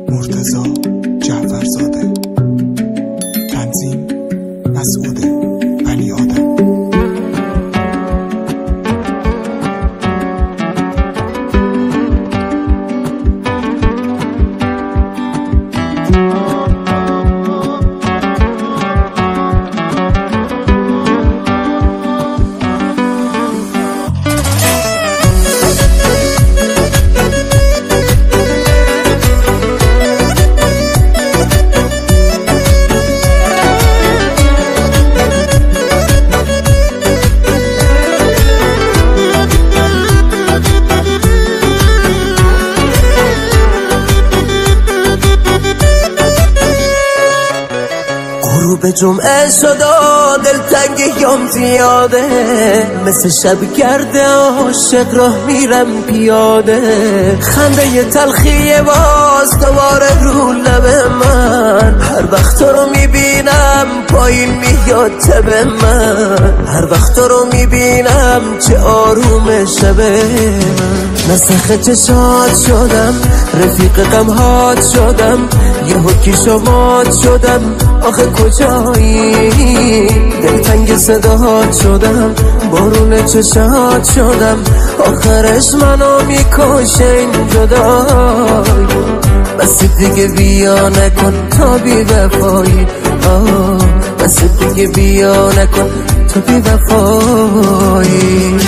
مرتضی جعفرزاده. تنظیم مسعود بنی آدم. به جمعه شدا دلتنگ یام زیاده، مثل شب گرده عاشق راه میرم پیاده. خنده تلخی باز دوباره رو لب من، هر وقت تو رو میبینم پایین میاد تب من. هر وقت تو رو میبینم چه آروم شبه من. نسخ چشات شدم، رفیق غمهات شدم، یه حکی شمات شدم. آخه کجایی؟ دلتنگ صداهات شدم، بارون چشات شدم. آخرش منو میکشه این جدایی. بس دیگه بیا نکن تا بی وفایی. بس دیگه بیا نکن تا بی وفایی.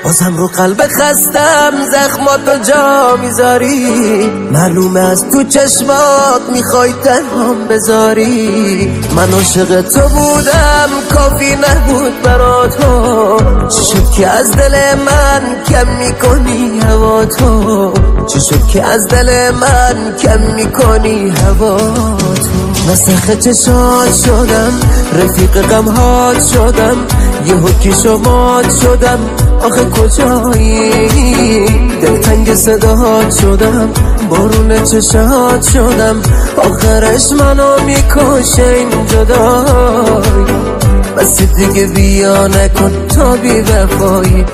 بازم رو قلب خستم زخماتو جا میذاری. معلومه از تو چشمات میخوای تنهام بذاری. من عاشق تو بودم کافی نبود برات تو. چی شد که از دل من کم میکنی هوا تو؟ چی شد که از دل من کم میکنی هوا تو؟ نسخ چشات شدم، رفیق غمهات شدم، یه حکی شمات شدم. آخه کجایی؟ دلتنگ صداهات شدم، بارون چشات شدم. آخرش منو میکشه این جدایی. بس دیگه بیا نکن تا بی وفایی.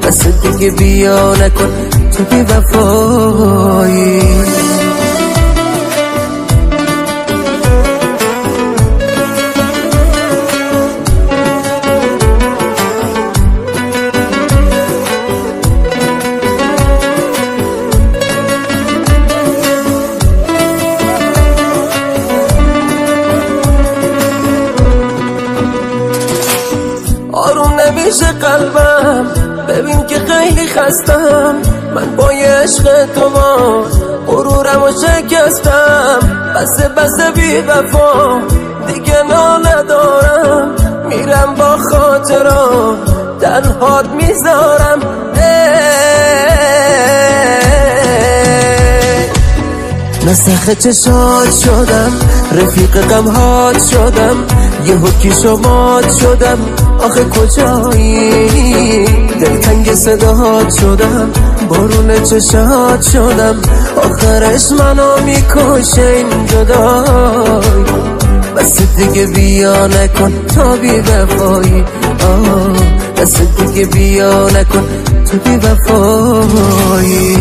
بس دیگه بیا نکن تا بی وفایی. آروم نمیشه قلبم، ببین که خیلی خستم. من با عشق تو غرورم و شکستم. بس بی وفا دیگه ناله دارم. میرم با خاطرات تنهات میذارم. نسخ چشات شدم، رفیق غمهات شدم، یه حکی شمات شدم. آخه کجایی؟ دلتنگ صداهات شدم، بارون چشات شدم. آخرش منو میکشه این جدایی. بس دیگه بیا نکن تا بی وفایی. بس دیگه بیا نکن تا بی وفایی.